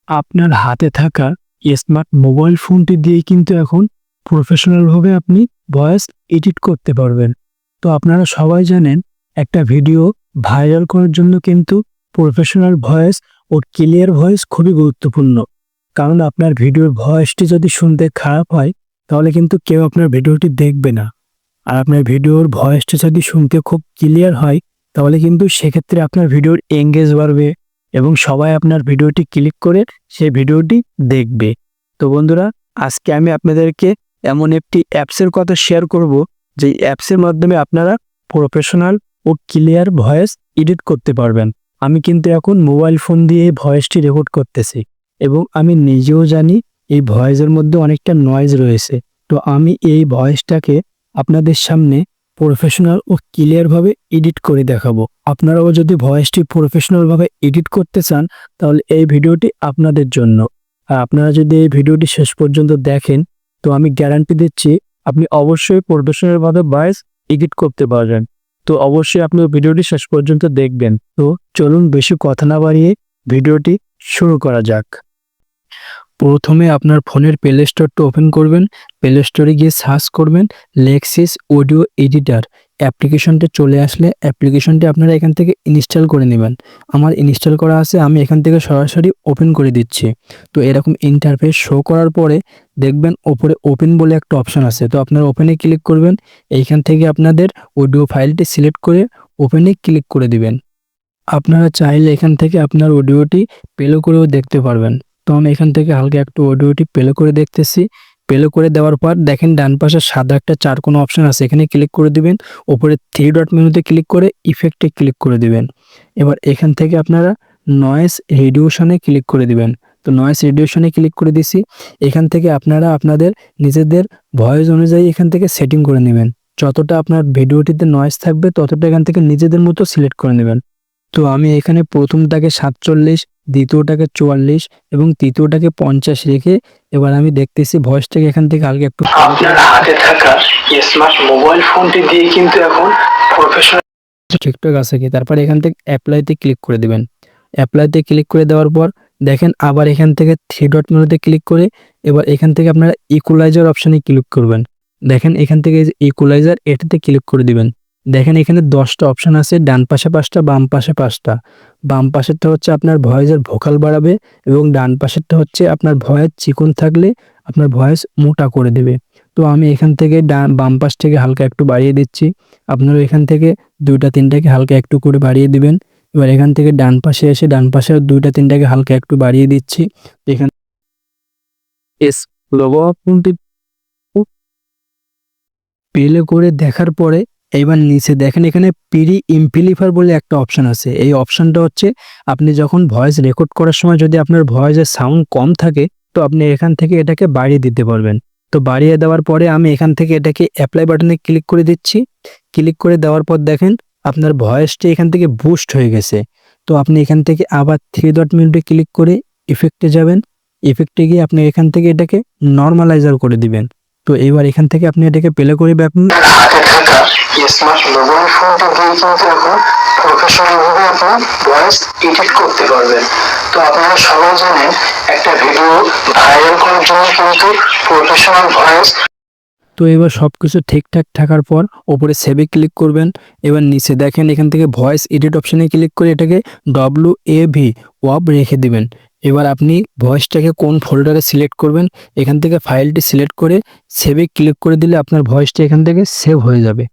আপনার হাতে থাকা স্মার্ট মোবাইল ফোনটি দিয়ে কিন্তু এখন প্রফেশনালভাবে আপনি ভয়েস এডিট করতে পারবেন। তো আপনারা সবাই জানেন একটা ভিডিও ভাইরাল করার জন্য কিন্তু প্রফেশনাল ভয়েস ও ক্লিয়ার ভয়েস খুবই গুরুত্বপূর্ণ। কারণ আপনার ভিডিওর ভয়েসটি যদি শুনতে খারাপ হয় তাহলে কিন্তু কেউ আপনার ভিডিওটি দেখবে না। আর আপনার ভিডিওর ভয়েসটা যদি শুনতে খুব ক্লিয়ার হয় তাহলে কিন্তু সেক্ষেত্রে আপনার ভিডিওর এঙ্গেজ বাড়বে এবং সবাই আপনার ভিডিওটি ক্লিক করে সেই ভিডিওটি দেখবে। তো বন্ধুরা, আজকে আমি আপনাদেরকে এমন একটি অ্যাপসের কথা শেয়ার করব যে অ্যাপসের মাধ্যমে আপনারা প্রফেশনাল ও ক্লিয়ার ভয়েস এডিট করতে পারবেন। আমি কিন্তু এখন মোবাইল ফোন দিয়ে এই ভয়েসটি রেকর্ড করতেছি এবং আমি নিজেও জানি এই ভয়েসের মধ্যে অনেকটা নয়েজ রয়েছে। তো আমি এই ভয়েসটাকে আপনাদের সামনে প্রফেশনাল ও ক্লিয়ারভাবে এডিট করে দেখাবো। আপনারাও যদি ভয়েসটি প্রফেশনালভাবে এডিট করতে চান তাহলে এই ভিডিওটি আপনাদের জন্য। আর আপনারা যদি এই ভিডিওটি শেষ পর্যন্ত দেখেন তো আমি গ্যারান্টি দিচ্ছি আপনি অবশ্যই প্রফেশনালভাবে ভয়েস এডিট করতে পারবেন। তো অবশ্যই আপনি ভিডিওটি শেষ পর্যন্ত দেখবেন। তো চলুন বেশি কথা না বাড়িয়ে ভিডিওটি শুরু করা যাক। প্রথমে আপনার ফোনের প্লে স্টোরটা ওপেন করবেন। প্লে স্টোরে গিয়ে সার্চ করবেন লেক্সিস অডিও এডিটর। অ্যাপ্লিকেশনটা চলে আসলে অ্যাপ্লিকেশনটি আপনারা এখান থেকে ইনস্টল করে নেবেন। আমার ইনস্টল করা আছে, আমি এখান থেকে সরাসরি ওপেন করে দিচ্ছি। তো এরকম ইন্টারফেস শো করার পরে দেখবেন ওপরে ওপেন বলে একটা অপশন আছে। তো আপনারা ওপেনে ক্লিক করবেন। এইখান থেকে আপনাদের অডিও ফাইলটি সিলেক্ট করে ওপেনে ক্লিক করে দিবেন। আপনারা চাইলে এখান থেকে আপনার অডিওটি প্লে করেও দেখতে পারবেন। তো আমি এখান থেকে হালকা একটু অডিওটি প্লে করে দেখতেছি। প্লে করে দেওয়ার পর দেখেন ডান পাশে সাদা একটা চার কোনো অপশন আছে, এখানে ক্লিক করে দিবেন। ওপরে থ্রি ডট মেনুতে ক্লিক করে ইফেক্টে ক্লিক করে দিবেন। এবার এখান থেকে আপনারা নয়েজ রিডিউশনে ক্লিক করে দিবেন। তো নয়েজ রিডিউশনে ক্লিক করে দিছি। এখান থেকে আপনারা আপনাদের নিজেদের ভয়েস অনুযায়ী এখান থেকে সেটিং করে নেবেন। যতটা আপনার ভিডিওটিতে নয়েজ থাকবে ততটা এখান থেকে নিজেদের মতো সিলেক্ট করে নেবেন। তো আমি এখানে প্রথমটাকে 47, দ্বিতীয়টাকে 44 এবং তৃতীয়টাকে 50 রেখে এবার আমি দেখতেছি ভয়েসটাকে এখান থেকে হালকা একটু। আপনার হাতে থাকা স্মার্ট মোবাইল ফোনটি দিয়ে কিন্তু এখন প্রফেশনাল ঠিকঠাক আছে কি, তারপর এখান থেকে অ্যাপ্লাইতে ক্লিক করে দিবেন। অ্যাপ্লাইতে ক্লিক করে দেওয়ার পর দেখেন আবার এখান থেকে থ্রি ডট মেনুতে ক্লিক করে এবার এখান থেকে আপনারা ইকুয়ালাইজার অপশানে ক্লিক করবেন। দেখেন এখান থেকে ইকুয়ালাইজার এটাতে ক্লিক করে দিবেন। দেখেন এখানে 10টা অপশান আছে, ডান পাশে 5টা, বাম পাশে 5টা। বাম পাশেরটা হচ্ছে আপনার ভয়েসের ভোকাল বাড়াবে এবং ডান পাশেরটা হচ্ছে আপনার ভয়েস চিকন থাকলে আপনার ভয়েস মোটা করে দেবে। তো আমি এখান থেকে বাম পাশ থেকে হালকা একটু বাড়িয়ে দিচ্ছি। আপনারা এখান থেকে 2টা 3টাকে হালকা একটু করে বাড়িয়ে দিবেন। এবার এখান থেকে ডান পাশে এসে ডান পাশে 2টা 3টাকে হালকা একটু বাড়িয়ে দিচ্ছি। এখান লোগো অপশনটি প্লে করে দেখার পরে এবার নিচে দেখেন এখানে প্রি এমপ্লিফায়ার বলে একটা অপশন আছে। এই অপশনটা হচ্ছে আপনি যখন ভয়েস রেকর্ড করার সময় যদি আপনার ভয়েসের সাউন্ড কম থাকে তো আপনি এখান থেকে এটাকে বাড়িয়ে দিতে পারবেন। তো বাড়িয়ে দেওয়ার পরে আমি এখান থেকে এটাকে অ্যাপ্লাই বাটনে ক্লিক করে দিচ্ছি। ক্লিক করে দেওয়ার পর দেখেন আপনার ভয়েসটি এখান থেকে বুস্ট হয়ে গেছে। তো আপনি এখান থেকে আবার থ্রি ডট মেনুতে ক্লিক করে ইফেক্টে যাবেন। ইফেক্টে গিয়ে আপনি এখান থেকে এটাকে নর্মালাইজার করে দিবেন। তো এবার এখান থেকে আপনি এটাকে প্লে করে স্মার্ট মোবাইল ফোনটা দিয়ে কিন্তু এখন প্রফেশনালভাবে আপনার ভয়েস এডিট করতে পারবেন। তো আপনারা সবাই জানেন একটা ভিডিও ভাইরাল করার জন্য কিন্তু প্রফেশনাল ভয়েস। তো এবার সবকিছু ঠিকঠাক থাকার পর ওপরে সেভে ক্লিক করবেন। এবার নিচে দেখেন এখান থেকে ভয়েস এডিট অপশানে ক্লিক করে এটাকে WAV ওয়াব রেখে দিবেন। এবার আপনি ভয়েসটাকে কোন ফোল্ডারে সিলেক্ট করবেন এখান থেকে ফাইলটি সিলেক্ট করে সেভে ক্লিক করে দিলে আপনার ভয়েসটা এখান থেকে সেভ হয়ে যাবে।